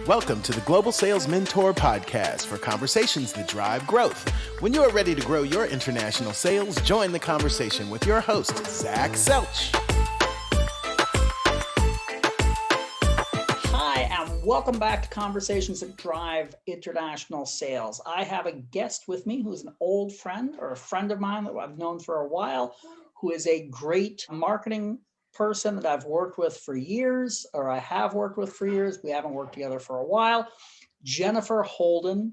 Welcome to the Global Sales Mentor Podcast for conversations that drive growth. When you are ready to grow your international sales, join the conversation with your host, Zach Selch. Hi, and welcome back to Conversations that Drive International Sales. I have a guest with me who's an old friend or a friend of mine that I've known for a while, who is a great marketing person that I've worked with for years, or I have worked with for years. We haven't worked together for a while. Jennifer Holden.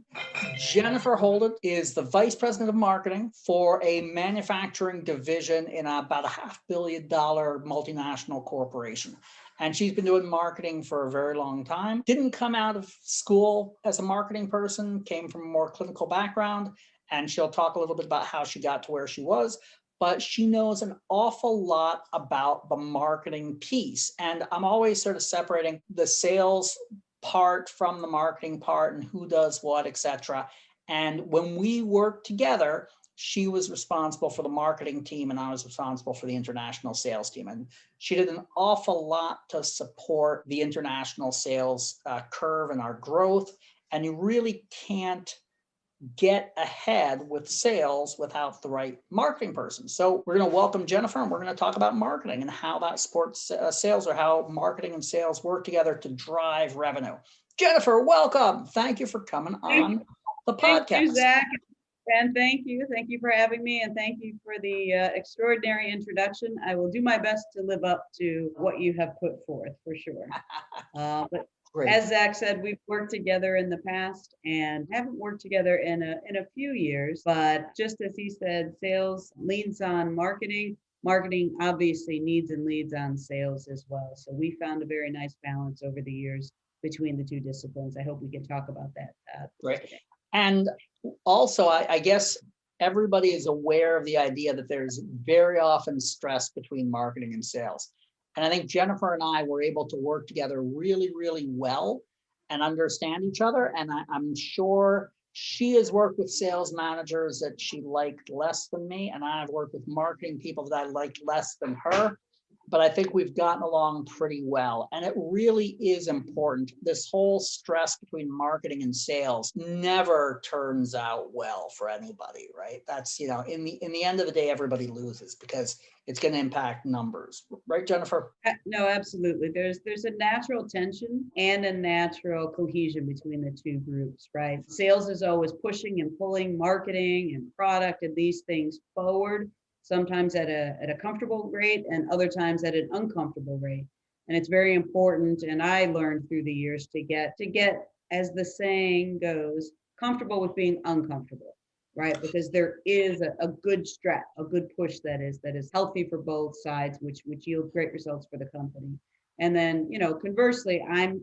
Jennifer Holden is the Vice President of Marketing for a manufacturing division in about a $500 million multinational corporation. And she's been doing marketing for a very long time. Didn't come out of school as a marketing person, came from a more clinical background, and she'll talk a little bit about how she got to where she was. But she knows an awful lot about the marketing piece. And I'm always sort of separating the sales part from the marketing part and who does what, etc. And when we worked together, she was responsible for the marketing team and I was responsible for the international sales team. And she did an awful lot to support the international sales curve and our growth. And you really can't get ahead with sales without the right marketing person. So we're going to welcome Jennifer and we're going to talk about marketing and how that supports sales, or how marketing and sales work together to drive revenue. Jennifer, welcome. Thank you for coming on the podcast. Thank you, Zach. And thank you for having me, and thank you for the extraordinary introduction. I will do my best to live up to what you have put forth, for sure. But great. As Zach said, we've worked together in the past and haven't worked together in a few years. But just as he said, sales leans on marketing. Marketing obviously needs and leads on sales as well. So we found a very nice balance over the years between the two disciplines. I hope we can talk about that. Right. Today. And also, I guess everybody is aware of the idea that there's very often stress between marketing and sales. And I think Jennifer and I were able to work together really, really well and understand each other. And I'm sure she has worked with sales managers that she liked less than me, and I've worked with marketing people that I liked less than her. But I think we've gotten along pretty well. And it really is important. This whole stress between marketing and sales never turns out well for anybody, right? That's, in the end of the day, everybody loses because it's going to impact numbers. Right, Jennifer? No, absolutely. There's a natural tension and a natural cohesion between the two groups, right? Sales is always pushing and pulling marketing and product and these things forward, sometimes at a comfortable rate and other times at an uncomfortable rate. And it's very important, and I learned through the years to get, as the saying goes, comfortable with being uncomfortable, right? Because there is a good stretch, a good push that is healthy for both sides, which yields great results for the company. And then, conversely, I'm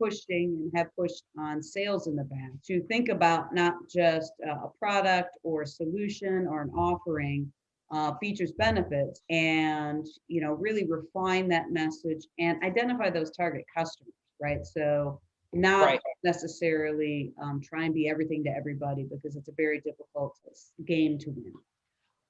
pushing and have pushed on sales in the back to think about not just a product or a solution or an offering, features, benefits, and really refine that message and identify those target customers, right? So not necessarily try and be everything to everybody, because it's a very difficult game to win.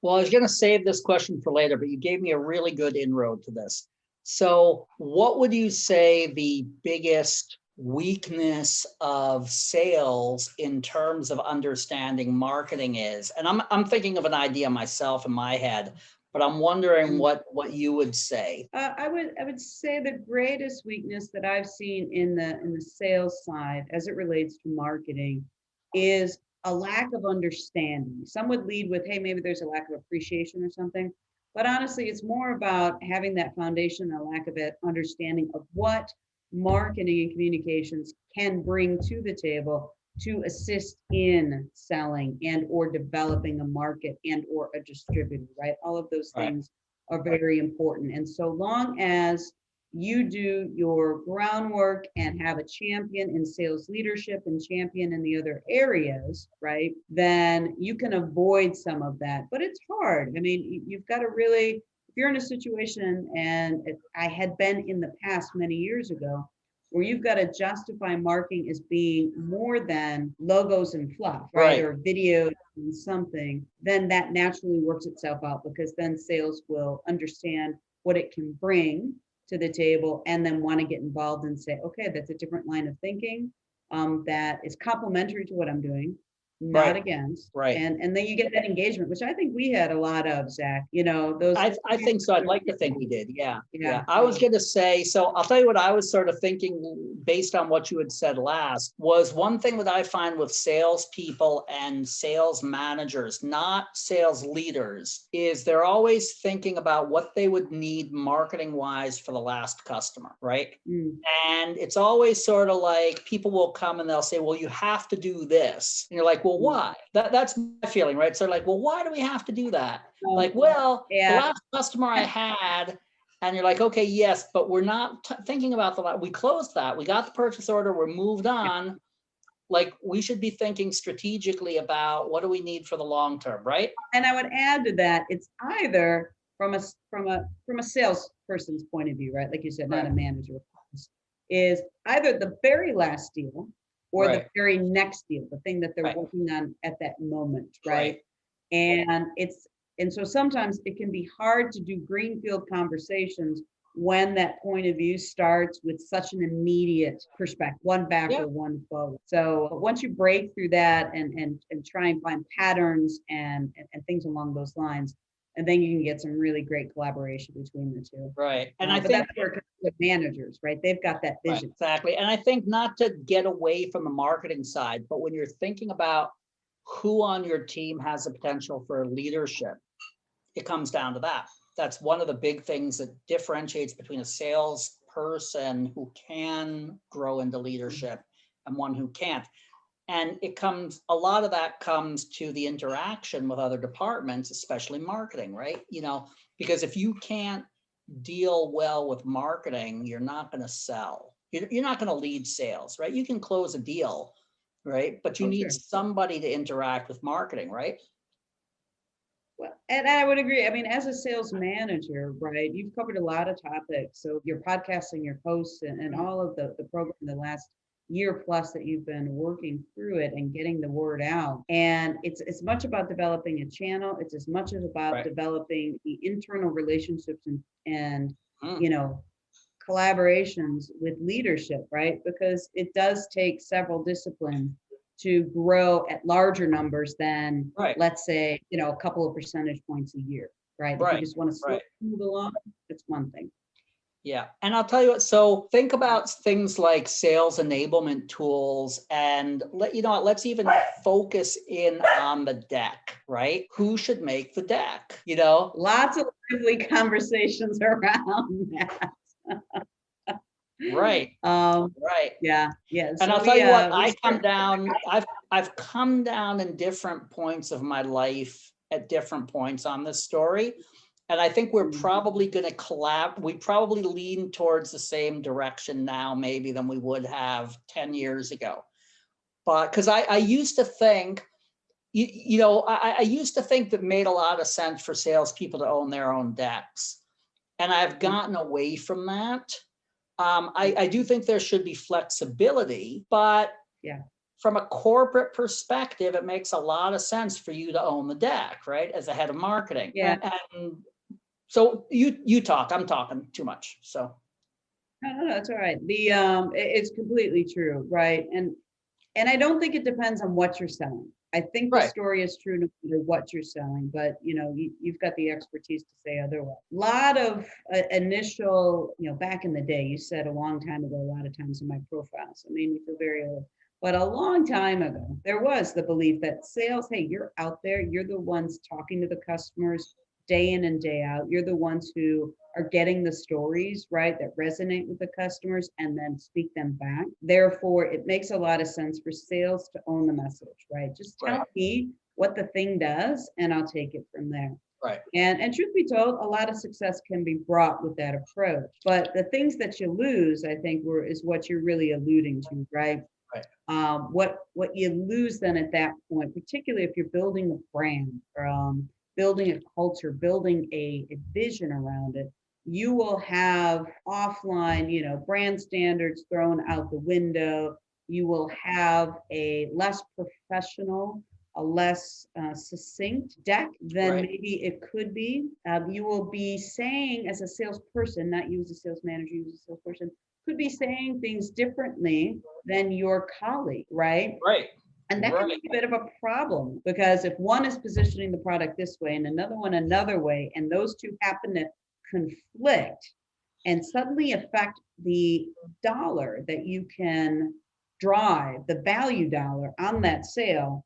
Well, I was going to save this question for later, but you gave me a really good inroad to this. So what would you say the biggest weakness of sales in terms of understanding marketing is? And I'm thinking of an idea myself in my head, but I'm wondering what you would say. I would say the greatest weakness that I've seen in the sales side as it relates to marketing is a lack of understanding. Some would lead with, hey, maybe there's a lack of appreciation or something. But honestly, it's more about having that foundation, a lack of understanding of what marketing and communications can bring to the table to assist in selling and or developing a market and or a distributor, right? All of those things are very important. And so long as you do your groundwork and have a champion in sales leadership and champion in the other areas, right, then you can avoid some of that. But it's hard. I mean, you've got to really, if you're in a situation, and I had been in the past many years ago, where you've got to justify marketing as being more than logos and fluff, right? Or videos and something, then that naturally works itself out, because then sales will understand what it can bring to the table and then want to get involved and say, okay, that's a different line of thinking. that is complementary to what I'm doing, not Right. against. Right. And then you get that engagement, which I think we had a lot of, Zach. Those. I think so. I'd like to think we did. Yeah. Yeah. I was going to say, so I'll tell you what I was sort of thinking based on what you had said last was one thing that I find with salespeople and sales managers, not sales leaders, is they're always thinking about what they would need marketing wise for the last customer, right? Mm. And it's always sort of like people will come and they'll say, well, you have to do this. And you're like, well, why? That's my feeling, right? So they're like, well, why do we have to do that? Like, well, the last customer I had, and you're like, okay, yes, but we're not thinking about we closed that. We got the purchase order. We're moved on. Like, we should be thinking strategically about what do we need for the long term, right? And I would add to that, it's either from a salesperson's point of view, right? Like you said, not a manager, is either the very last deal or the very next deal, the thing that they're working on at that moment, right? And so sometimes it can be hard to do greenfield conversations when that point of view starts with such an immediate perspective, one back or one forward. So once you break through that and try and find patterns and things along those lines, and then you can get some really great collaboration between the two. Right. And I think that's where it comes with managers, right? They've got that vision. Exactly. And I think not to get away from the marketing side, but when you're thinking about who on your team has the potential for leadership, it comes down to that. That's one of the big things that differentiates between a salesperson who can grow into leadership and one who can't. And a lot of that comes to the interaction with other departments, especially marketing, right? Because if you can't deal well with marketing, you're not going to sell. You're not going to lead sales, right? You can close a deal, right? But you need somebody to interact with marketing, right? Well, and I would agree. I mean, as a sales manager, right, you've covered a lot of topics. So your podcasting, your posts, and all of the program, the last year plus that you've been working through it and getting the word out. And it's as much about developing a channel. It's as much as about developing the internal relationships and collaborations with leadership, right? Because it does take several disciplines to grow at larger numbers than, let's say, a couple of percentage points a year, right? If you just want to move along, it's one thing. Yeah. And I'll tell you what, so think about things like sales enablement tools and let's even focus in on the deck, right? Who should make the deck? Lots of lively conversations around that. Right. Yeah. And so I'll tell you what, I've come down in different points of my life at different points on this story. And I think we're probably going to we probably lean towards the same direction now, maybe than we would have 10 years ago. But because I used to think, I used to think that made a lot of sense for salespeople to own their own decks. And I've gotten away from that. I do think there should be flexibility, but from a corporate perspective, it makes a lot of sense for you to own the deck, right? As a head of marketing. Yeah. And so you talk, I'm talking too much. So. No, that's all right. It's completely true, right? And I don't think it depends on what you're selling. I think the story is true no matter what you're selling, but you've got the expertise to say otherwise. A lot of initial, back in the day, you said a long time ago, a lot of times in my profiles, it made me feel very old. But a long time ago, there was the belief that sales, hey, you're out there, you're the ones talking to the customers day in and day out. You're the ones who are getting the stories, right, that resonate with the customers and then speak them back. Therefore, it makes a lot of sense for sales to own the message, right? Just tell me what the thing does and I'll take it from there. Right. And truth be told, a lot of success can be brought with that approach. But the things that you lose, I think, is what you're really alluding to, right? Right. What you lose then at that point, particularly if you're building a brand, building a culture, building a vision around it, you will have offline, brand standards thrown out the window. You will have a less professional, a less succinct deck than maybe it could be. You will be saying as a salesperson, not you as a sales manager, you as a salesperson, could be saying things differently than your colleague, right? Right. And that can Right. be a bit of a problem because if one is positioning the product this way and another one another way, and those two happen to conflict and suddenly affect the dollar that you can drive, the value dollar on that sale,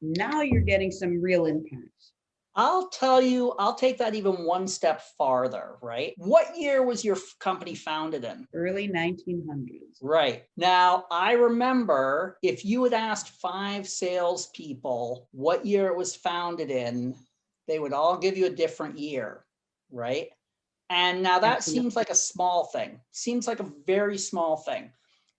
now you're getting some real impact. I'll tell you, I'll take that even one step farther, right? What year was your company founded in? Early 1900s. Right. Now, I remember if you had asked 5 salespeople what year it was founded in, they would all give you a different year, right? And now that Absolutely. seems like a small thing, seems like a very small thing.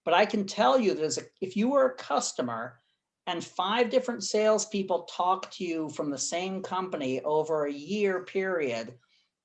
But I can tell you that if you were a customer and 5 different salespeople talk to you from the same company over a year period,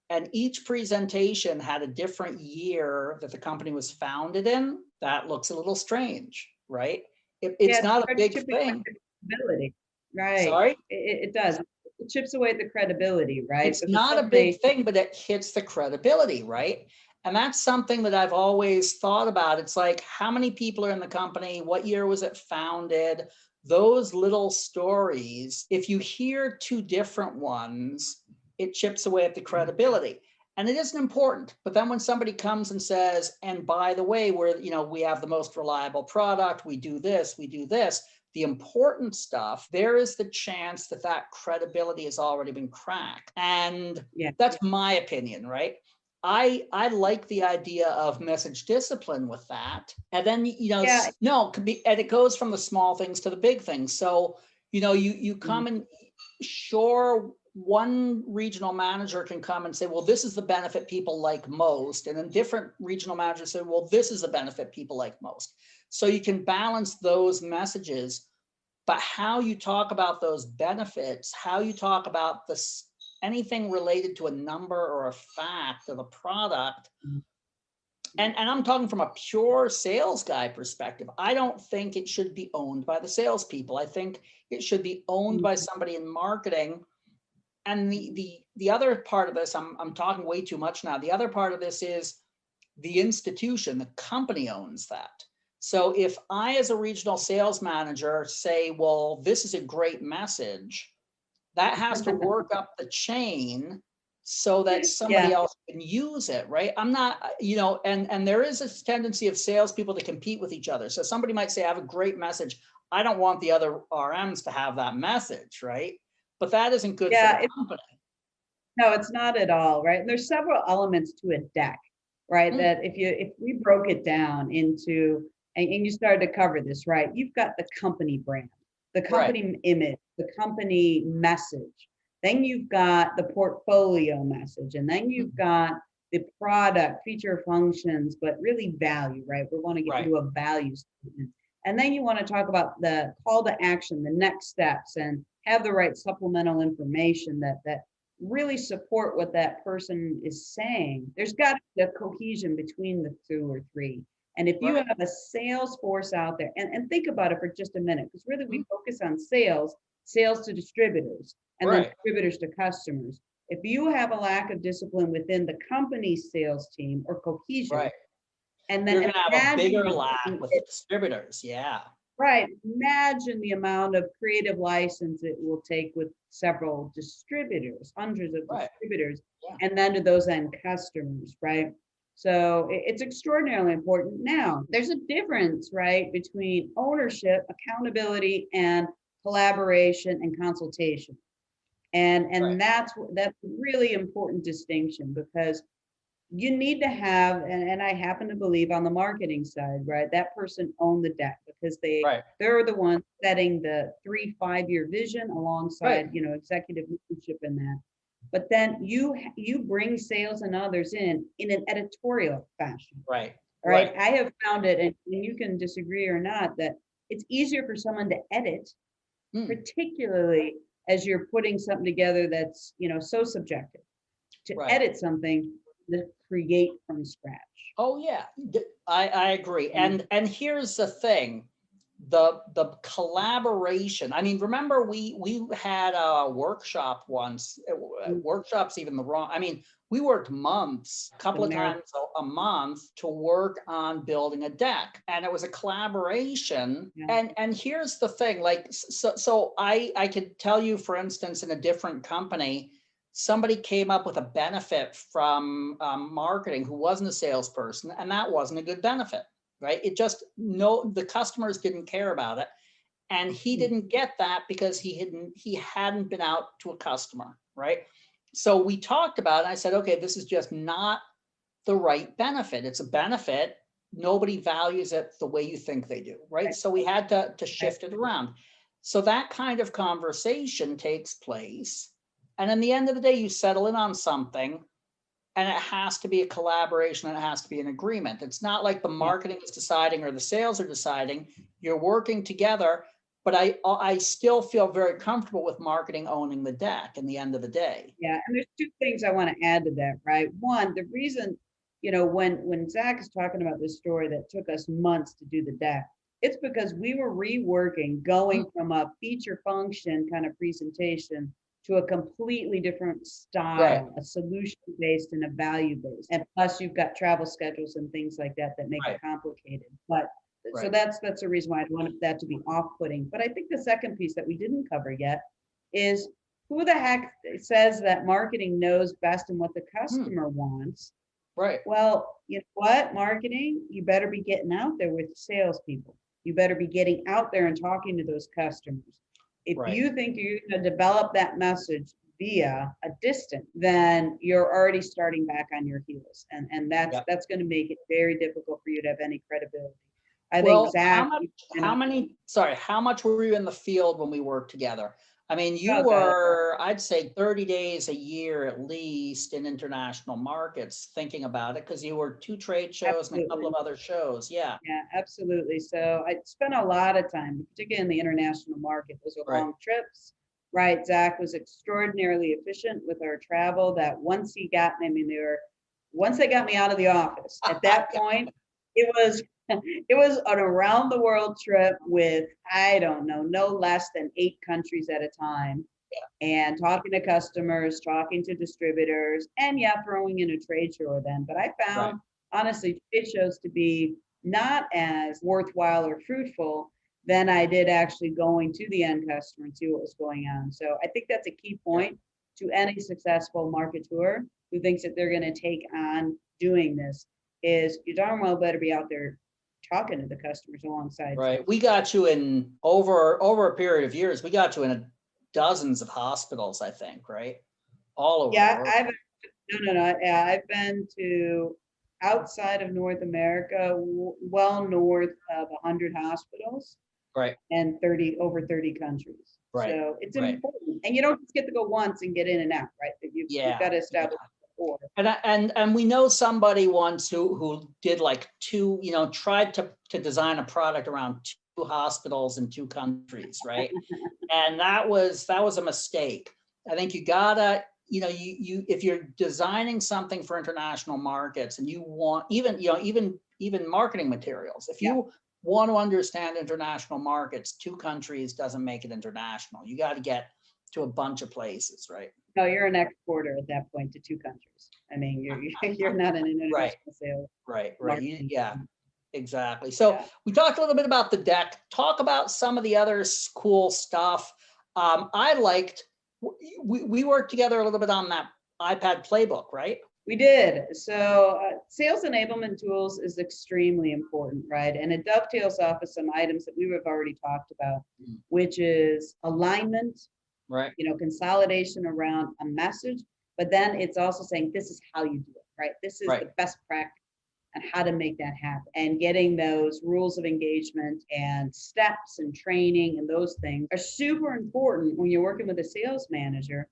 and each presentation had a different year that the company was founded in, that looks a little strange, right? It's not a big thing. Credibility, right? Sorry? It does. It chips away at the credibility, right? It's Because not a big thing, but it hits the credibility, right? And that's something that I've always thought about. It's like, how many people are in the company? What year was it founded? Those little stories, if you hear 2 different ones, it chips away at the credibility. And it isn't important. But then when somebody comes and says, and by the way, we have the most reliable product, we do this, the important stuff, there is the chance that that credibility has already been cracked. And that's my opinion, right? I like the idea of message discipline with that. And then, no, it could be, and it goes from the small things to the big things. So, you come and sure, one regional manager can come and say, well, this is the benefit people like most. And then different regional managers say, well, this is the benefit people like most. So you can balance those messages, but how you talk about those benefits, how you talk about this, anything related to a number or a fact of a product. And I'm talking from a pure sales guy perspective. I don't think it should be owned by the salespeople. I think it should be owned by somebody in marketing. And the other part of this, I'm talking way too much now. The other part of this is the institution, the company owns that. So if I, as a regional sales manager, say, well, this is a great message, that has to work up the chain so that somebody else can use it, right? I'm not, and there is a tendency of salespeople to compete with each other. So somebody might say, I have a great message. I don't want the other RMs to have that message, right? But that isn't good for the company. No, it's not at all, right? And there's several elements to a deck, right? That if we broke it down into, and you started to cover this, right? You've got the company brand, the company image, the company message. Then you've got the portfolio message, and then you've got the product, feature, functions, but really value, right? We want to get into a value statement. And then you want to talk about the call to action, the next steps, and have the right supplemental information that really support what that person is saying. There's got to be a cohesion between the 2 or 3. And if you have a sales force out there, and think about it for just a minute, because really we focus on sales to distributors, and then distributors to customers. If you have a lack of discipline within the company's sales team or cohesion, and then you're going to have a bigger lack with the distributors. Right. Imagine the amount of creative license it will take with several distributors, hundreds of distributors, and then to those end customers, right? So it's extraordinarily important. Now, there's a difference, right, between ownership, accountability, and collaboration and consultation. And that's a really important distinction, because you need to have, and I happen to believe on the marketing side, right, that person own the deck, because they're the ones setting the 3-5-year vision alongside, executive leadership in that. But then you bring sales and others in an editorial fashion. Right. I have found it, and you can disagree or not, that it's easier for someone to edit, particularly as you're putting something together that's, so subjective, to edit something that create from scratch. Oh yeah, I agree. And here's the thing, the collaboration. I mean, remember we had a workshop once. Workshops even the wrong. I mean, we worked months, a couple of Marathon. times a month to work on building a deck. And it was a collaboration. Yeah. And here's the thing, like, so I could tell you, for instance, in a different company, somebody came up with a benefit from marketing who wasn't a salesperson, and that wasn't a good benefit, right? It just, no, the customers didn't care about it. And he didn't get that because he hadn't been out to a customer, right? So we talked about it. And I said, okay, this is just not the right benefit. It's a benefit. Nobody values it the way you think they do, right? So we had to shift it around. So that kind of conversation takes place. And in the end of the day, you settle in on something, and it has to be a collaboration, and it has to be an agreement. It's not like the marketing is deciding or the sales are deciding. You're working together. But I still feel very comfortable with marketing owning the deck in the end of the day. Yeah, and there's two things I want to add to that, right? One, the reason, when Zach is talking about this story that took us months to do the deck, it's because we were reworking, going from a feature function kind of presentation to a completely different style, a solution-based and a value-based. And plus you've got travel schedules and things like that that make it complicated. But so that's a reason why I'd want that to be off-putting. But I think the second piece that we didn't cover yet is, who the heck says that marketing knows best and what the customer wants? Right. Well, you know what, marketing, you better be getting out there with salespeople. You better be getting out there and talking to those customers. If you think you're going to develop that message via a distance, then you're already starting back on your heels. And that's going to make it very difficult for you to have any credibility. I think Zach, how much were you in the field when we worked together? I mean, you were, I'd say 30 days a year at least in international markets, thinking about it, because you were 2 trade shows and a couple of other shows. Yeah. Yeah, absolutely. So I spent a lot of time, particularly in the international market. Those are long trips, right? Zach was extraordinarily efficient with our travel. That once they got me out of the office, at that point, it was an around the world trip with, I don't know, no less than 8 countries at a time. And talking to customers, talking to distributors, and throwing in a trade show then. But I found, honestly, trade shows to be not as worthwhile or fruitful than I did actually going to the end customer and see what was going on. So I think that's a key point to any successful marketer who thinks that they're going to take on doing this, is you darn well better be out there talking to the customers alongside. Right. We got you in over a period of years. We got you in dozens of hospitals, I think, right? All over. Yeah, I've been to, outside of North America, well north of 100 hospitals. Right. And over 30 countries. Right. So it's important. And you don't just get to go once and get in and out, right? You've got to establish. And we know somebody once who did like 2, tried to design a product around 2 hospitals in 2 countries, right? And that was a mistake. I think you gotta, you if you're designing something for international markets, and you want even marketing materials, if you want to understand international markets, 2 countries doesn't make it international. You got to get to a bunch of places, right? No, you're an exporter at that point to 2 countries. I mean, you're not an international sales. Right. Yeah, exactly. So we talked a little bit about the deck. Talk about some of the other cool stuff. I liked, we worked together a little bit on that iPad playbook, right? We did. So sales enablement tools is extremely important, right? And it dovetails off of some items that we have already talked about, which is alignment, right? Consolidation around a message, but then it's also saying, this is how you do it, right? This is the best practice and how to make that happen. And getting those rules of engagement and steps and training and those things are super important when you're working with a sales manager.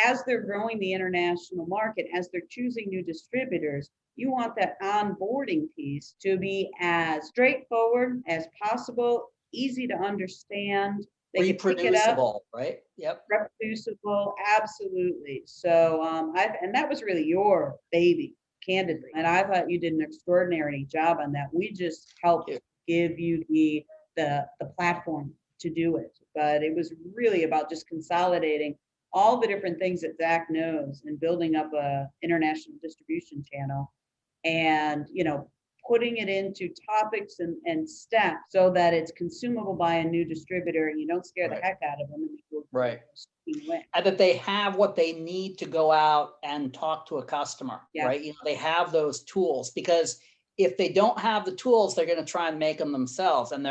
As they're growing the international market, as they're choosing new distributors, you want that onboarding piece to be as straightforward as possible, easy to understand. They can pick it up, right? Yep. Reproducible, absolutely. So and that was really your baby, candidly. And I thought you did an extraordinary job on that. We just helped give you the platform to do it. But it was really about just consolidating all the different things that Zach knows in building up a international distribution channel and, putting it into topics and steps so that it's consumable by a new distributor and you don't scare the heck out of them and you Right. win. And that they have what they need to go out and talk to a customer, right? They have those tools, because if they don't have the tools, they're going to try and make them themselves. And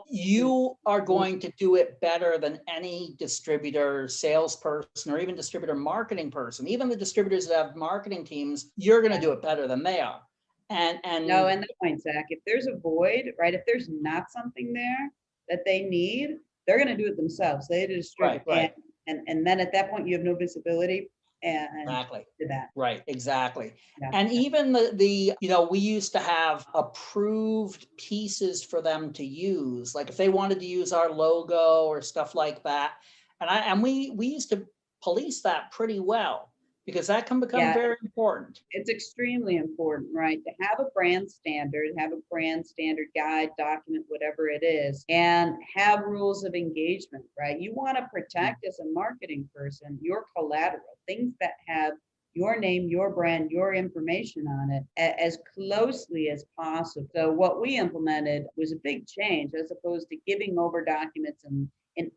you are going to do it better than any distributor, salesperson, or even distributor marketing person. Even the distributors that have marketing teams, you're going to do it better than they are. And the point, Zach, if there's a void, right? If there's not something there that they need, they're going to do it themselves. They distribute, right. And then at that point, you have no visibility. And exactly to that. Right, exactly. Yeah. And even the we used to have approved pieces for them to use, like if they wanted to use our logo or stuff like that. And we used to police that pretty well, because that can become very important. It's extremely important, right? To have a brand standard guide, document, whatever it is, and have rules of engagement, right? You want to protect, as a marketing person, your collateral, things that have your name, your brand, your information on it as closely as possible. So what we implemented was a big change, as opposed to giving over documents in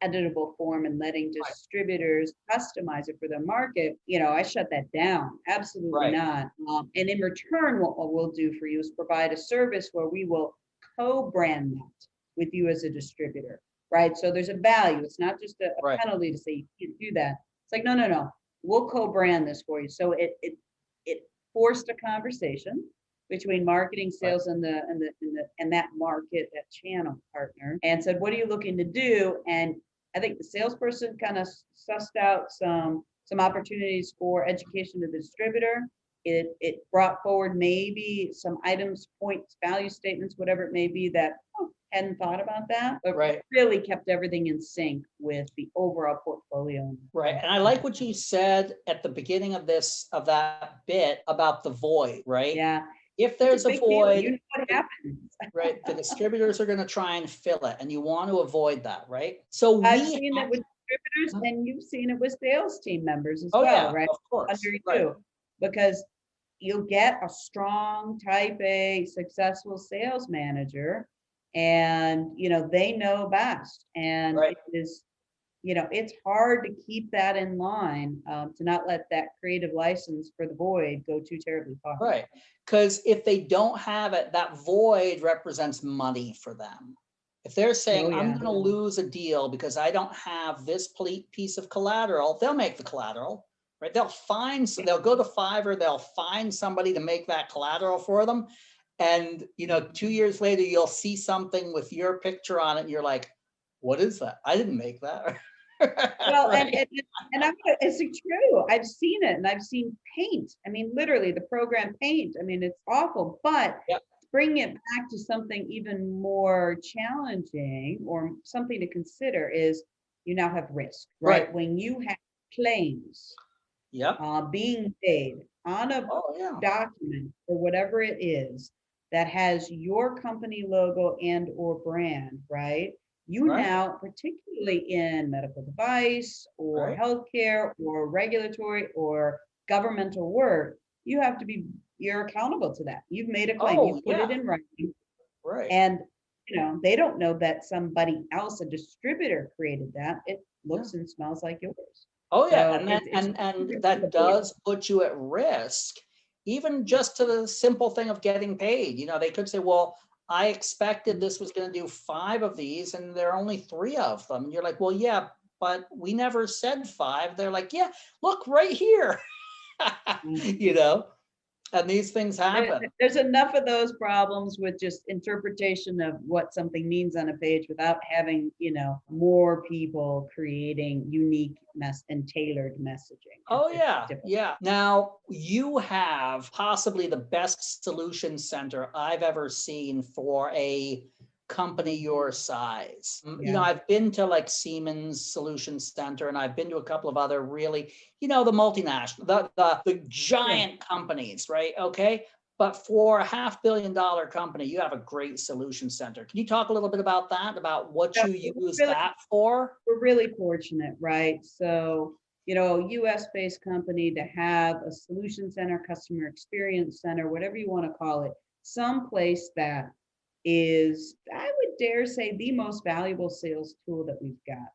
editable form and letting distributors customize it for their market. I shut that down. Absolutely not. And in return, what we'll do for you is provide a service where we will co-brand that with you as a distributor, right? So there's a value. It's not just a penalty to say you can't do that. It's like, no. We'll co-brand this for you. So it forced a conversation between marketing, sales, and that market, that channel partner, and said, what are you looking to do? And I think the salesperson kind of sussed out some opportunities for education to the distributor. It brought forward maybe some items, points, value statements, whatever it may be, that hadn't thought about that, but really kept everything in sync with the overall portfolio. Right. And I like what you said at the beginning of that bit about the void, right? Yeah. If there's a void, you know what happens. Right, the distributors are going to try and fill it, and you want to avoid that, right? So I've seen that with distributors, and you've seen it with sales team members as well, yeah, right? Of course, under you, because you'll get a strong type A successful sales manager, and they know best, and it is, it's hard to keep that in line, to not let that creative license for the void go too terribly far. Right, because if they don't have it, that void represents money for them. If they're saying, I'm going to lose a deal because I don't have this piece of collateral, they'll make the collateral, right? They'll go to Fiverr, they'll find somebody to make that collateral for them. And, 2 years later, you'll see something with your picture on it. And you're like, what is that? I didn't make that. Well, and it's true. I've seen it, and I've seen paint. I mean, literally the program paint. I mean, it's awful, but bring it back to something even more challenging, or something to consider, is you now have risk, right? When you have claims being paid on a document or whatever it is that has your company logo and or brand, right? You now, particularly in medical device or healthcare or regulatory or governmental work, you're accountable to that. You've made a claim, you put it in writing. Right. And they don't know that somebody else, a distributor, created that. It looks and smells like yours. Oh yeah, so and that does put you at risk, even just to the simple thing of getting paid. They could say, well, I expected this was going to do 5 of these, and there are only 3 of them. And you're like, well, yeah, but we never said 5. They're like, yeah, look right here. And these things happen. There's enough of those problems with just interpretation of what something means on a page without having, more people creating unique and tailored messaging. Oh, yeah. Now, you have possibly the best solution center I've ever seen for a company your size. I've been to like Siemens Solution Center, and I've been to a couple of other really, the multinational, the giant companies, right? Okay. But for a $500 million company, you have a great solution center. Can you talk a little bit about that, about what you use that for? We're really fortunate, right? So, US-based company to have a solution center, customer experience center, whatever you want to call it, someplace that is, I would dare say, the most valuable sales tool that we've got,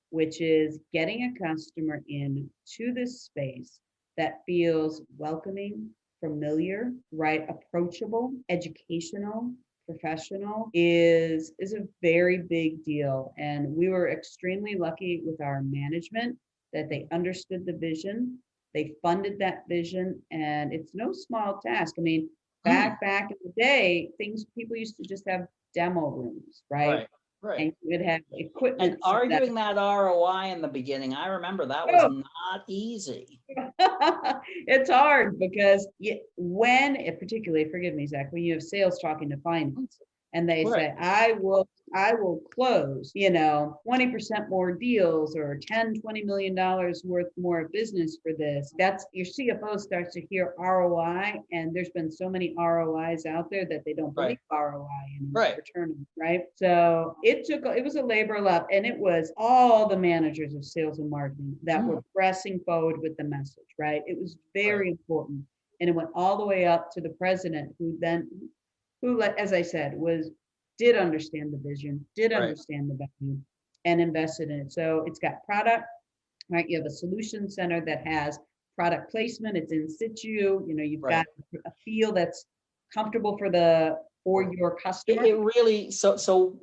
which is getting a customer in to this space that feels welcoming, familiar, right, approachable, educational, professional is a very big deal. And we were extremely lucky with our management that they understood the vision, they funded that vision, and it's no small task. I mean, back in the day, people used to just have demo rooms, right? Right. And you would have equipment. And arguing that ROI in the beginning, I remember that was not easy. It's hard because particularly, forgive me, Zach, when you have sales talking to finance and they say, I will close, 20% more deals or $10-20 million worth more business for this. That's your CFO starts to hear ROI, and there's been so many ROIs out there that they don't believe ROI anymore. Return, right? So it was a labor of love, and it was all the managers of sales and marketing that were pressing forward with the message, right? It was very important. And it went all the way up to the president who, as I said, did understand the vision, did understand the value, and invested in it. So it's got product, right? You have a solution center that has product placement. It's in situ. You've got a feel that's comfortable for your customer. It really, so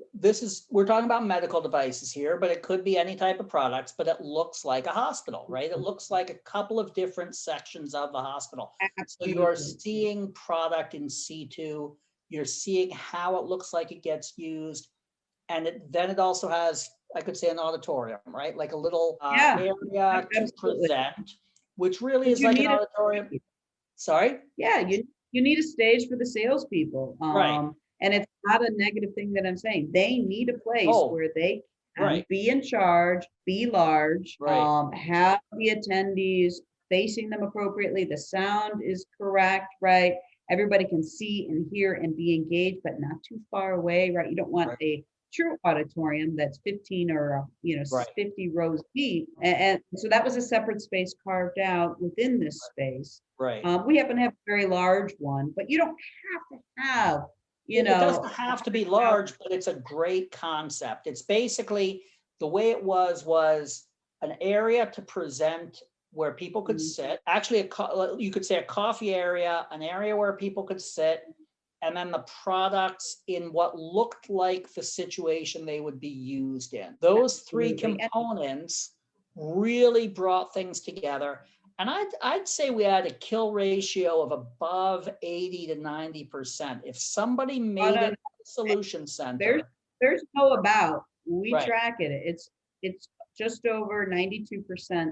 we're talking about medical devices here, but it could be any type of products, but it looks like a hospital, right? It looks like a couple of different sections of the hospital. Absolutely. So you're seeing product in situ, you're seeing how it looks like it gets used. And then it also has, I could say, an auditorium, right? Like a little area to present, which really is like an auditorium. Sorry? Yeah, you need a stage for the salespeople. And it's not a negative thing that I'm saying. They need a place where they can be in charge, be large, have the attendees facing them appropriately. The sound is correct, right? Everybody can see and hear and be engaged, but not too far away, right? You don't want a true auditorium that's 15 or 50 rows deep. And so that was a separate space carved out within this space. Right. We happen to have a very large one, but you don't have to have, It doesn't have to be large, but it's a great concept. It's basically the way it was an area to present where people could sit. Actually, you could say a coffee area, an area where people could sit, and then the products in what looked like the situation they would be used in. Those three components really brought things together. And I'd say we had a kill ratio of above 80 to 90%. If somebody made it a solution center. There's no about. We track it. It's just over 92%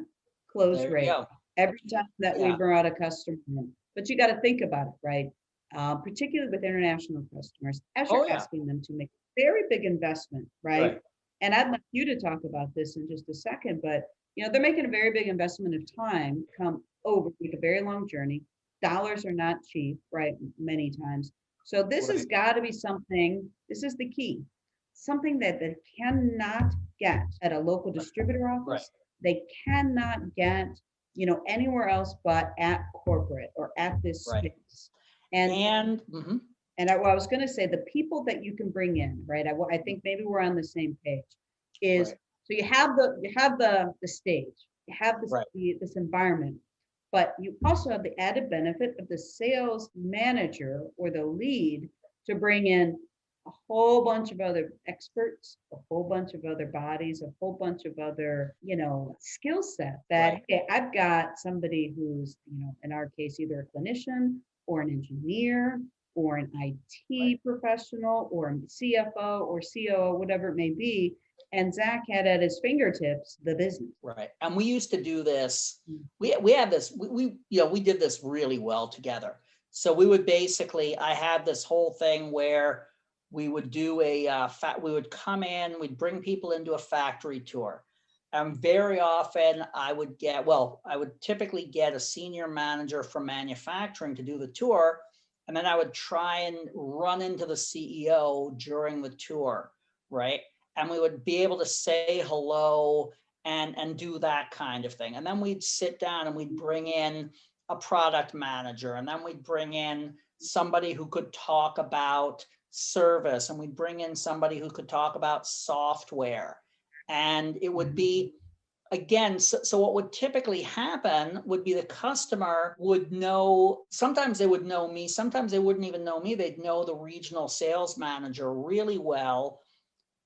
close rate every time that we brought a customer in. But you got to think about it, right? Particularly with international customers, as you're asking them to make a very big investment, right? And I'd like you to talk about this in just a second, but they're making a very big investment of time, come over, make a very long journey. Dollars are not cheap, right? Many times. So this has got to be something, this is the key, something that they cannot get at a local distributor office. They cannot get, anywhere else but at corporate or at this space. And I was going to say, the people that you can bring in, right? I think maybe we're on the same page. So you have the stage, you have this environment, but you also have the added benefit of the sales manager or the lead to bring in a whole bunch of other experts, a whole bunch of other bodies, a whole bunch of other, skill set that, hey, I've got somebody who's, in our case, either a clinician or an engineer or an IT professional or a CFO or COO, whatever it may be. And Zach had at his fingertips the business. Right. And we used to do this. We had this, we did this really well together. So we would basically, I had this whole thing where we would do we would come in, we'd bring people into a factory tour. And very often I would typically get a senior manager from manufacturing to do the tour. And then I would try and run into the CEO during the tour, right? And we would be able to say hello and do that kind of thing. And then we'd sit down and we'd bring in a product manager, and then we'd bring in somebody who could talk about service, and we'd bring in somebody who could talk about software. And it would be, again, so what would typically happen would be the customer would know, sometimes they would know me, sometimes they wouldn't even know me. They'd know the regional sales manager really well.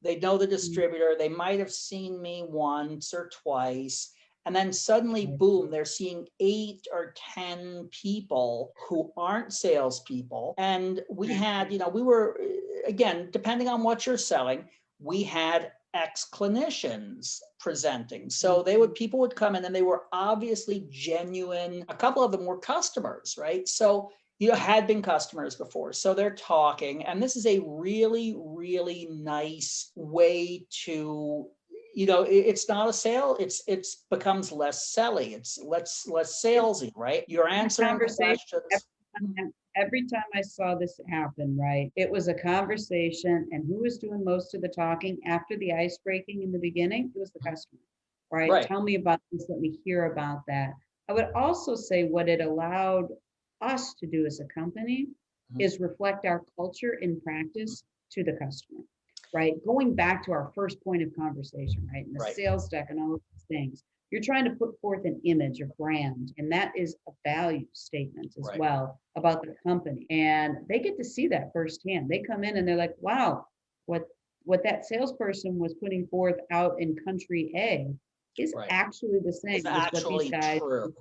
They'd know the distributor. They might have seen me once or twice. And then suddenly, boom, they're seeing 8 or 10 people who aren't salespeople. And we had, we were, again, depending on what you're selling, we had ex-clinicians presenting. So people would come in and they were obviously genuine. A couple of them were customers, right? So had been customers before. So they're talking, and this is a really, really nice way to, it's not a sale. It's becomes less selly. It's less salesy, right? You're answering questions. Every time I saw this happen, right, it was a conversation, and who was doing most of the talking after the ice breaking in the beginning? It was the customer, right? Tell me about this. Let me hear about that. I would also say what it allowed us to do as a company is reflect our culture in practice to the customer, right? Going back to our first point of conversation, right? And the sales deck and all of these things, you're trying to put forth an image, a brand, and that is a value statement as well about the company. And they get to see that firsthand. They come in and they're like, wow, what that salesperson was putting forth out in country A is actually the same as what these guys true.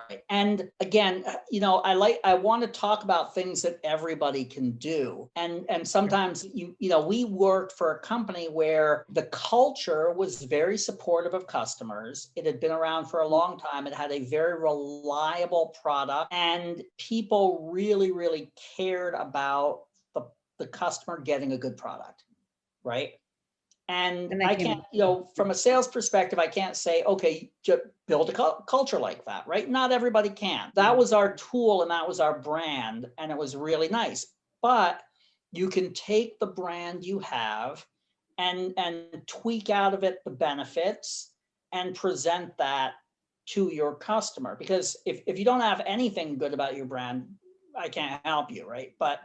Right. And again, I want to talk about things that everybody can do. And sometimes, we worked for a company where the culture was very supportive of customers. It had been around for a long time. It had a very reliable product, and people really, really cared about the customer getting a good product. Right. And I can't, from a sales perspective, I can't say, okay, just build a culture like that, right? Not everybody can. That was our tool and that was our brand, and it was really nice. But you can take the brand you have and tweak out of it the benefits and present that to your customer. Because if you don't have anything good about your brand, I can't help you, right? But,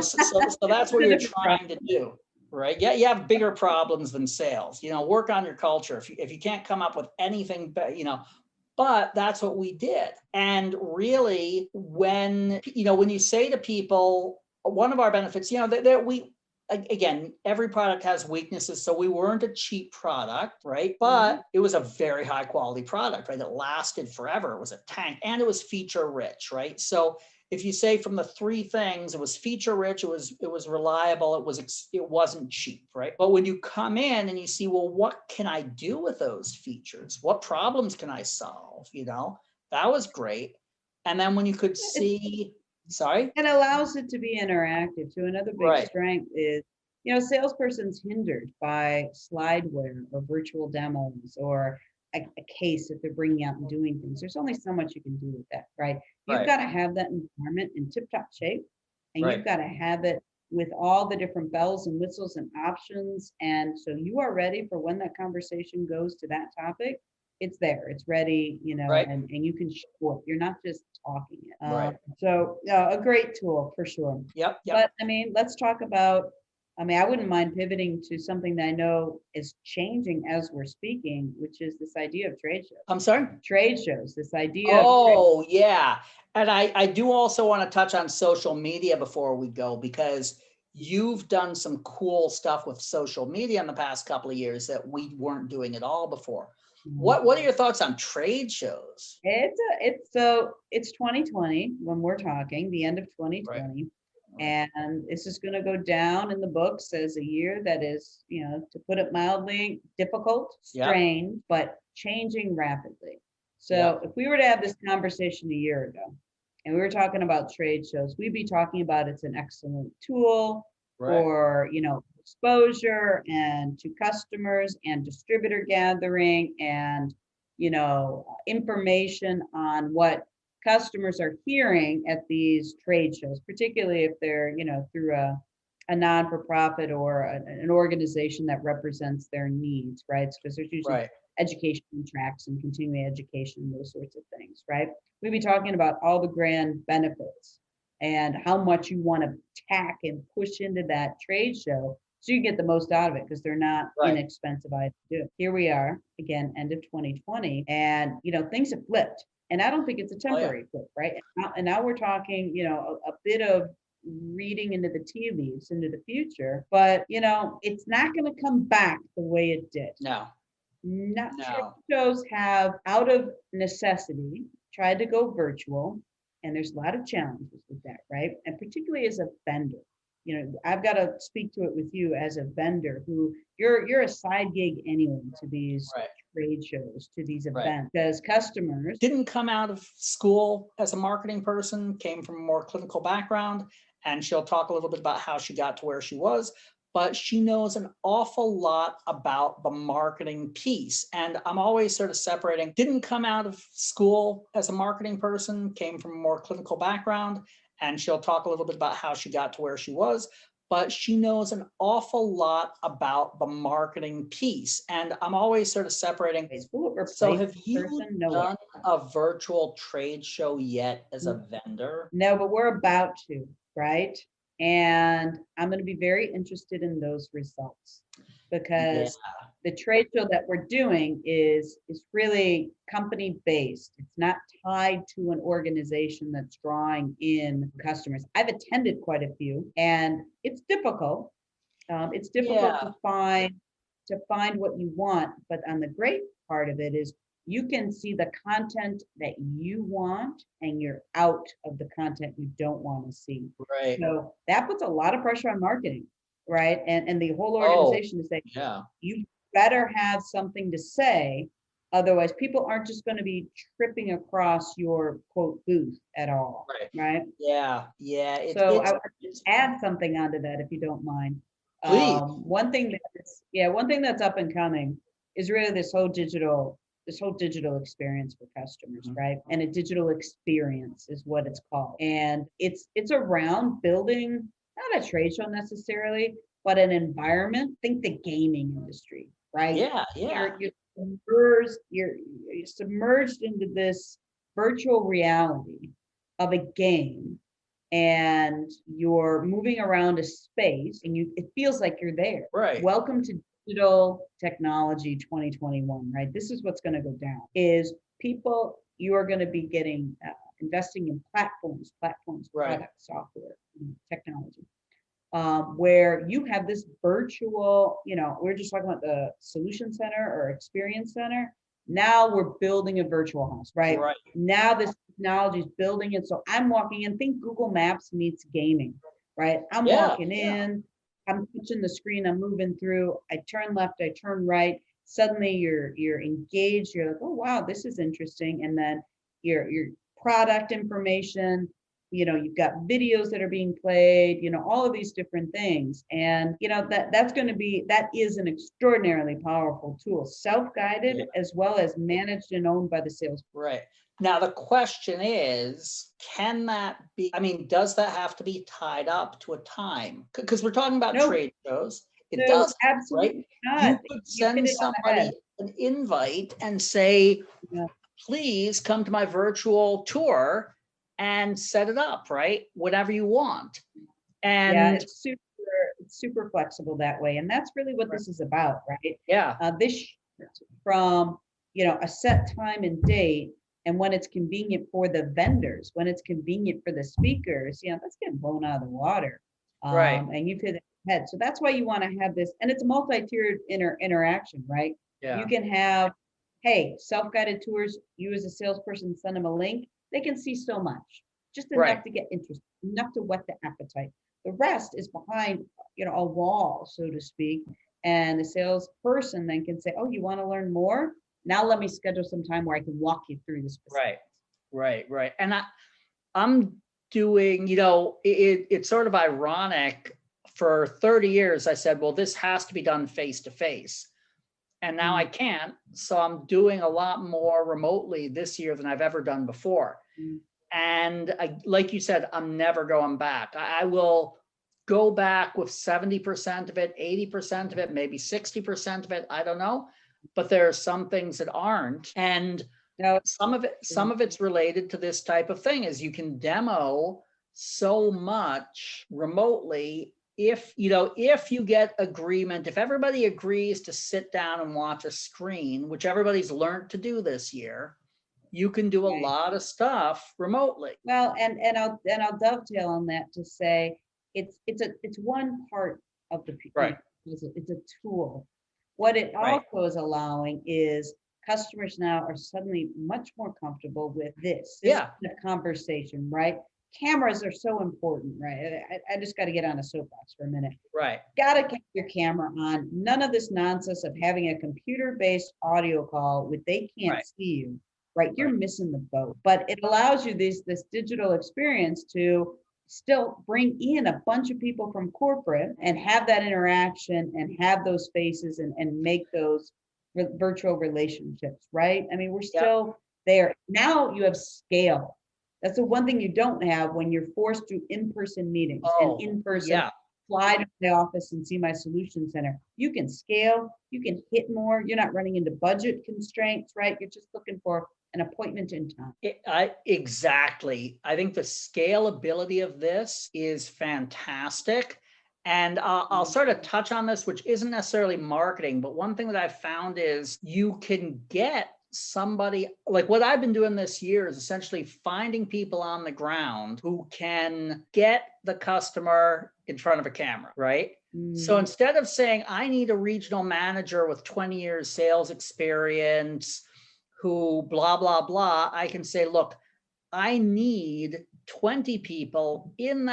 so that's what you're trying to do. Right. Yeah. You have bigger problems than sales, work on your culture. If you can't come up with anything, but that's what we did. And really, when you say to people, one of our benefits, again, every product has weaknesses. So we weren't a cheap product, right? But it was a very high quality product, right? It lasted forever. It was a tank, and it was feature rich, right? So if you say from the 3 things, it was feature rich, it was reliable, it wasn't cheap, right? But when you come in and you see, well, what can I do with those features? What problems can I solve? That was great. And then when you could see, sorry? It allows it to be interactive. So another big strength is, a salesperson's hindered by slideware or virtual demos or a case that they're bringing out and doing things. There's only so much you can do with that, right? You've got to have that environment in tip-top shape, and you've got to have it with all the different bells and whistles and options. And so you are ready for when that conversation goes to that topic. It's there, it's ready, and you can show it. You're not just talking it. So a great tool for sure. Yep. But let's talk about, I wouldn't mind pivoting to something that I know is changing as we're speaking, which is this idea of trade shows. I'm sorry? Trade shows, this idea. Oh, yeah. And I do also want to touch on social media before we go, because you've done some cool stuff with social media in the past couple of years that we weren't doing at all before. What are your thoughts on trade shows? It's 2020 when we're talking, the end of 2020. And this is going to go down in the books as a year that is, to put it mildly, difficult, strange, but changing rapidly. So if we were to have this conversation a year ago and we were talking about trade shows, we'd be talking about it's an excellent tool for, exposure and to customers and distributor gathering and, information on what customers are hearing at these trade shows, particularly if they're, through a a non-for-profit or an organization that represents their needs, right? Because there's usually Right. education tracks and continuing education, those sorts of things, right? We'd be talking about all the grand benefits and how much you want to tack and push into that trade show so you get the most out of it because they're not Right. inexpensive items to do. Here we are again, end of 2020, and things have flipped. And I don't think it's a temporary flip, right? And now we're talking, a bit of reading into the tea leaves into the future, but it's not going to come back the way it did. No. Not No. trade shows have, out of necessity, tried to go virtual, and there's a lot of challenges with that, right? And particularly as a vendor, I've got to speak to it with you as a vendor who you're a side gig anyway to these Right. trade shows, to these Right. events, because customers Didn't come out of school as a marketing person, came from a more clinical background, and she'll talk a little bit about how she got to where she was, but she knows an awful lot about the marketing piece. And I'm always sort of separating, didn't come out of school as a marketing person, came from a more clinical background, and she'll talk a little bit about how she got to where she was, but she knows an awful lot about the marketing piece. And I'm always sort of separating. So have you done a virtual trade show yet as a vendor? No, but we're about to, right? And I'm going to be very interested in those results because the trade show that we're doing is really company based. It's not tied to an organization that's drawing in customers. I've attended quite a few, and it's difficult. It's difficult to find what you want, but on the great part of it is you can see the content that you want and you're out of the content you don't want to see. Right. So that puts a lot of pressure on marketing, right? And the whole organization is saying, you better have something to say. Otherwise, people aren't just going to be tripping across your quote booth at all. Right. Yeah. So I would add something onto that if you don't mind. Please. One thing that's up and coming is really this whole digital experience for customers, right? And a digital experience is what it's called. And it's around building not a trade show necessarily, but an environment. Think the gaming industry, right? You're submerged into this virtual reality of a game, and you're moving around a space, and it feels like you're there. Right. Welcome to digital technology 2021, right? This is what's going to go down. Is people, you are going to be getting investing in platforms, products, software, technology, where you have this virtual. We're just talking about the solution center or experience center. Now we're building a virtual house, right? Now this technology is building it. So I'm walking in. Think Google Maps meets gaming, right? I'm walking in. I'm touching the screen, I'm moving through, I turn left, I turn right. Suddenly you're engaged, you're like, oh wow, this is interesting. And then your product information, you've got videos that are being played, all of these different things. And that is an extraordinarily powerful tool, self-guided as well as managed and owned by the sales. Right. Now, the question is, can that be, does that have to be tied up to a time? Because we're talking about trade shows. It does, absolutely right? not. You could send somebody an invite and say, please come to my virtual tour and set it up, right? Whatever you want. And it's super flexible that way. And that's really what this is about, right? This from, a set time and date. And when it's convenient for the vendors, when it's convenient for the speakers, that's getting blown out of the water. And you've hit it head. So that's why you want to have this, and it's a multi-tiered interaction, right? You can have, hey, self-guided tours, you as a salesperson send them a link, they can see so much, just enough to get interested, enough to whet the appetite. The rest is behind, a wall, so to speak. And the salesperson then can say, oh, you want to learn more? Now let me schedule some time where I can walk you through this. Right. And I'm doing, it's sort of ironic. For 30 years, I said, well, this has to be done face to face. And now I can't. So I'm doing a lot more remotely this year than I've ever done before. And like you said, I'm never going back. I will go back with 70% of it, 80% of it, maybe 60% of it. I don't know. But there are some things that aren't. And No, some of it's related to this type of thing, is you can demo so much remotely. If you get agreement, if everybody agrees to sit down and watch a screen, which everybody's learned to do this year, you can do a right. lot of stuff remotely. Well, and I'll dovetail on that to say it's one part of the Right. It's a tool. What it Right. also is allowing is customers now are suddenly much more comfortable with this Yeah. kind of conversation, right? Cameras are so important, right? I just got to get on a soapbox for a minute. Right. Got to keep your camera on. None of this nonsense of having a computer-based audio call with they can't Right. see you, right? You're Right. missing the boat. But it allows you this digital experience to still bring in a bunch of people from corporate and have that interaction and have those faces and make those virtual relationships, right? I mean, we're still there. Now you have scale. That's the one thing you don't have when you're forced to in-person meetings and in-person fly to the office and see my solution center. You can scale, you can hit more. You're not running into budget constraints, right? You're just looking for an appointment in time. Exactly. I think the scalability of this is fantastic. And I'll sort of touch on this, which isn't necessarily marketing, but one thing that I've found is you can get somebody, like what I've been doing this year is essentially finding people on the ground who can get the customer in front of a camera, right? So instead of saying, I need a regional manager with 20 years sales experience who blah, blah, blah, I can say, look, I need 20 people in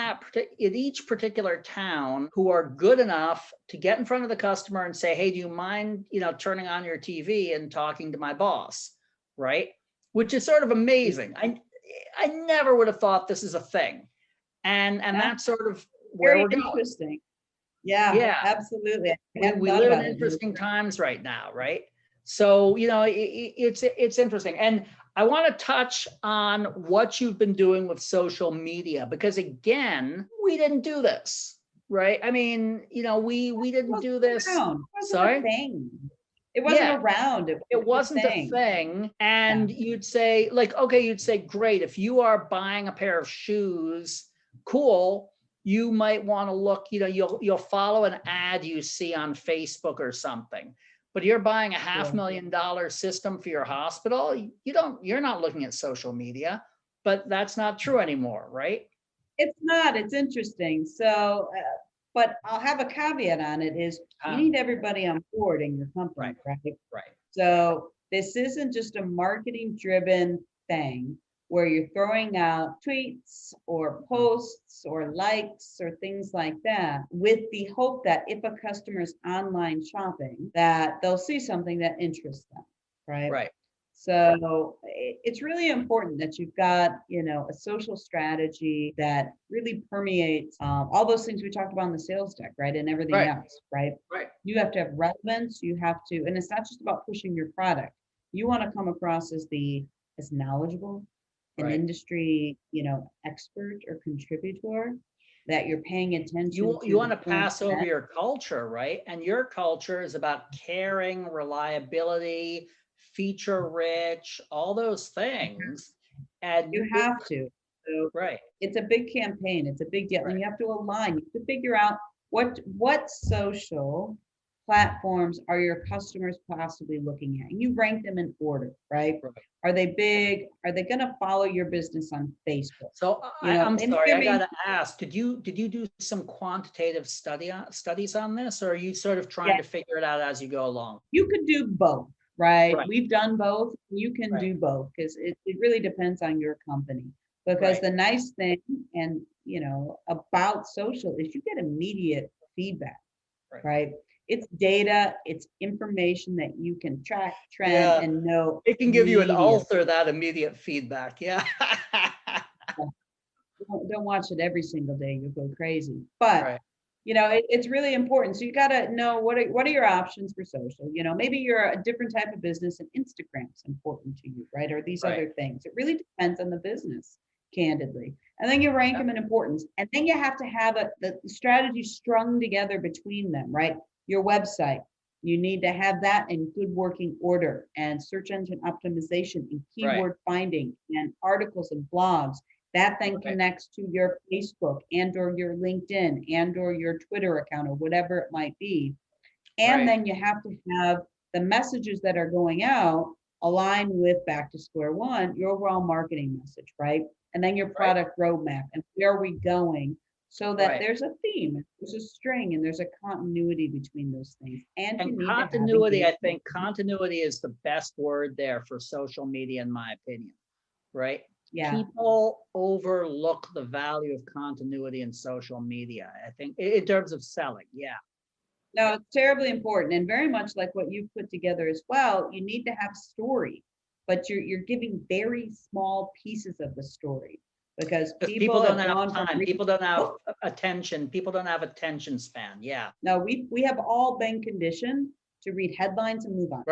each particular town who are good enough to get in front of the customer and say, hey, do you mind, turning on your TV and talking to my boss, right? Which is sort of amazing. I never would have thought this is a thing. And that's sort of where Very we're going. Interesting. Yeah, absolutely. We live in interesting times right now, right? So, it's interesting. And I want to touch on what you've been doing with social media, because again, we didn't do this, right? I mean, we didn't do this. Sorry? It wasn't around. It wasn't a thing. And you'd say, like, okay, you'd say, great, if you are buying a pair of shoes, cool. You might want to look, you'll follow an ad you see on Facebook or something. But you're buying a $500,000 system for your hospital, you're not looking at social media, but that's not true anymore, right? It's not. It's interesting. So, but I'll have a caveat on it is you need everybody on board in your company, right? Right. So this isn't just a marketing driven thing where you're throwing out tweets or posts or likes or things like that with the hope that if a customer is online shopping, that they'll see something that interests them, right? Right. So it's really important that you've got, a social strategy that really permeates all those things we talked about in the sales deck, right? And everything else, right? Right. You have to have relevance. You have to, and it's not just about pushing your product. You want to come across as knowledgeable, an industry, expert or contributor, that you're paying attention to. You want to pass over your culture, right? And your culture is about caring, reliability, feature rich, all those things. And you have to. So it's a big campaign. It's a big deal. And you have to align. You have to figure out what social platforms are your customers possibly looking at? And you rank them in order, right? Are they big? Are they going to follow your business on Facebook? So I'm sorry, I got to ask, did you do some quantitative studies on this, or are you sort of trying to figure it out as you go along? You could do both, right? We've done both. You can do both because it really depends on your company. Because the nice thing and, about social is you get immediate feedback, right? It's data, it's information that you can track, trend, and know. It can give you an ulcer, that immediate feedback. Yeah. Don't watch it every single day. You'll go crazy. But, it's really important. So you got to know what are your options for social. Maybe you're a different type of business and Instagram's important to you, right? Or these other things. It really depends on the business. candidly. And then you rank them in importance. And then you have to have the strategy strung together between them, right? Your website, you need to have that in good working order, and search engine optimization and keyword finding and articles and blogs. That then connects to your Facebook and or your LinkedIn and or your Twitter account or whatever it might be. And then you have to have the messages that are going out align with, back to square one, your overall marketing message, right? And then your product roadmap and where are we going, so that there's a theme, there's a string, and there's a continuity between those things. And you need continuity, to have I think continuity is the best word there for social media, in my opinion, right? Yeah. People overlook the value of continuity in social media, I think, in terms of selling. Yeah. No, it's terribly important, and very much like what you've put together as well. You need to have story, but you're giving very small pieces of the story, because people don't have time. People don't have attention. People don't have attention span. Yeah. No, we have all been conditioned to read headlines and move on.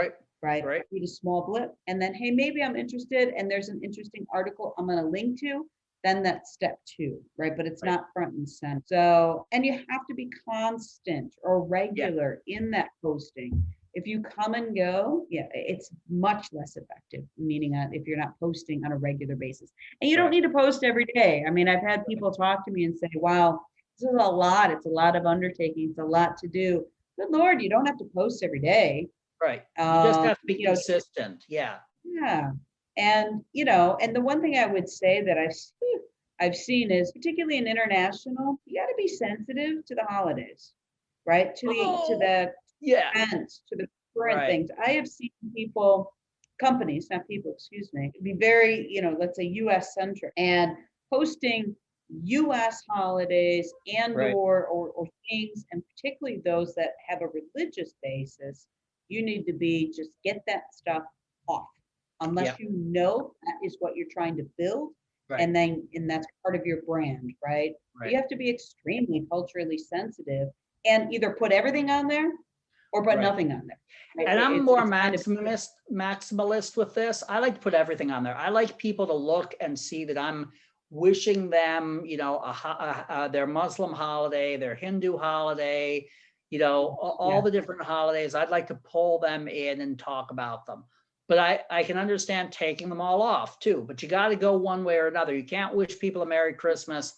Right. Read a small blip, and then, hey, maybe I'm interested, and there's an interesting article I'm going to link to. Then that's step two, right? But it's not front and center. So, and you have to be constant or regular in that posting. If you come and go, it's much less effective, meaning if you're not posting on a regular basis. And you don't need to post every day. I mean, I've had people talk to me and say, wow, this is a lot. It's a lot of undertaking. It's a lot to do. Good Lord, you don't have to post every day. Right. You just have to be consistent. Yeah. Yeah. And, and the one thing I would say that I've seen is, particularly in international, you got to be sensitive to the holidays, right? To the events, to the current things. I have seen companies, not people, excuse me, be very, let's say US centric, and posting US holidays and or things, and particularly those that have a religious basis. You need to just get that stuff off, unless you know that is what you're trying to build. And that's part of your brand, right? You have to be extremely culturally sensitive and either put everything on there or put nothing on there. Right? And I'm more maximalist with this. I like to put everything on there. I like people to look and see that I'm wishing them, their Muslim holiday, their Hindu holiday, all the different holidays. I'd like to pull them in and talk about them. But I can understand taking them all off too. But you got to go one way or another. You can't wish people a Merry Christmas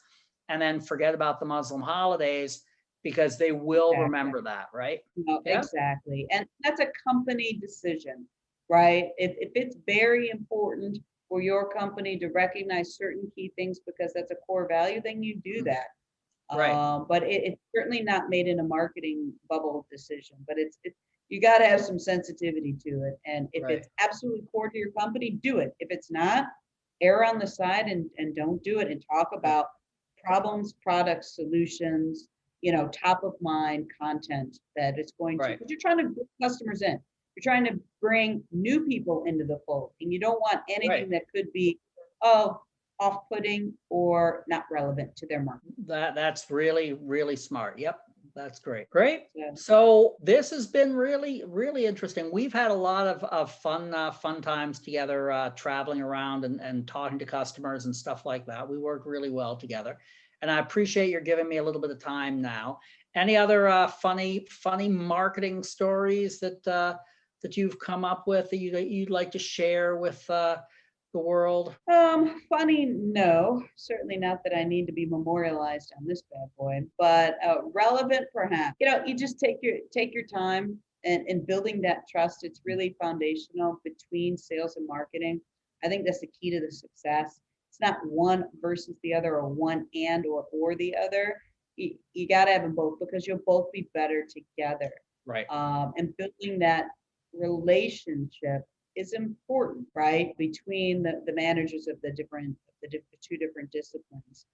and then forget about the Muslim holidays, because they will remember that, right? No, exactly. And that's a company decision, right? If it's very important for your company to recognize certain key things because that's a core value, then you do that. But it's certainly not made in a marketing bubble decision. But you got to have some sensitivity to it. And if it's absolutely core to your company, do it. If it's not, err on the side and don't do it, and talk about problems, products, solutions, top of mind content that it's going to, because you're trying to bring customers in. You're trying to bring new people into the fold, and you don't want anything that could be, off-putting or not relevant to their market. That's really, really smart. Yep. That's great. Yeah. So this has been really, really interesting. We've had a lot of fun times together, traveling around and talking to customers and stuff like that. We work really well together, and I appreciate your giving me a little bit of time now. Any other funny marketing stories that you've come up with that you'd like to share with the world? Funny, no, certainly not that I need to be memorialized on this bad boy, but relevant perhaps. You just take your time and building that trust. It's really foundational between sales and marketing. I think that's the key to the success. It's not one versus the other, or one and or the other. You got to have them both, because you'll both be better together. Right. And building that relationship is important, right, between the managers of the two different disciplines,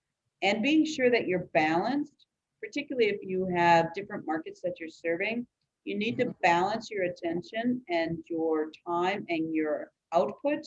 and being sure that you're balanced, particularly if you have different markets that you're serving. You need to balance your attention and your time and your output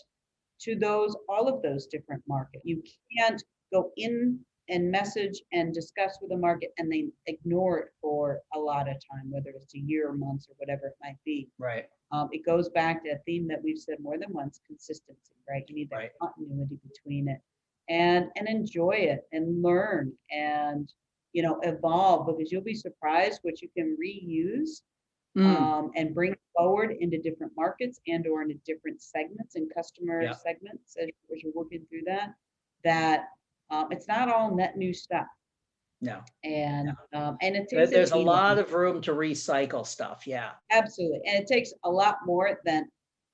to all of those different markets. You can't go in and message and discuss with a market and then ignore it for a lot of time, whether it's a year or months or whatever it might be. Right. It goes back to a theme that we've said more than once: consistency, right? You need that continuity between it. and enjoy it and learn and, evolve, because you'll be surprised what you can reuse and bring forward into different markets and or into different segments and customer segments as you're working through that it's not all net new stuff. No. And it takes There's a lot of room to recycle stuff. Yeah. Absolutely. And it takes a lot more than,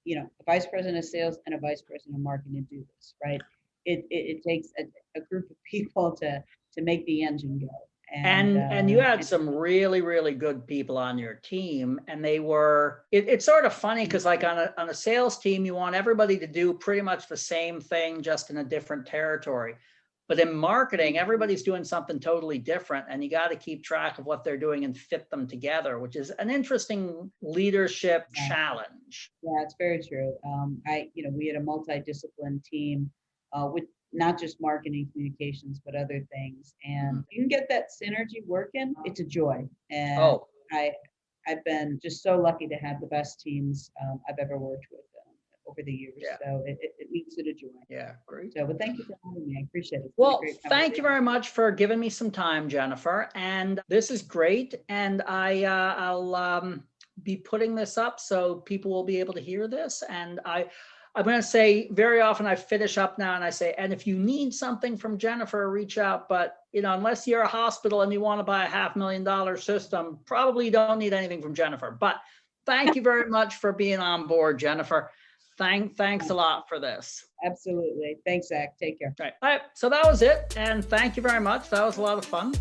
a vice president of sales and a vice president of marketing to do this, right? It takes a group of people to make the engine go. And you had some really, really good people on your team, and they were, it's sort of funny because like on a sales team, you want everybody to do pretty much the same thing, just in a different territory. But in marketing, everybody's doing something totally different, and you got to keep track of what they're doing and fit them together, which is an interesting leadership challenge. Yeah, it's very true. We had a multidisciplinary team with not just marketing communications, but other things. And you can get that synergy working. It's a joy. And I've been just so lucky to have the best teams I've ever worked with over the years. Yeah. So it makes it a joy. Yeah, great. So, but thank you for having me. I appreciate it. Well, thank you very much for giving me some time, Jennifer. And this is great. And I'll be putting this up so people will be able to hear this. And I'm going to say very often I finish up now and I say, and if you need something from Jennifer, reach out. But, unless you're a hospital and you want to buy a $500,000 system, probably don't need anything from Jennifer. But thank you very much for being on board, Jennifer. Thanks a lot for this. Absolutely. Thanks, Zach. Take care. All right. So that was it. And thank you very much. That was a lot of fun.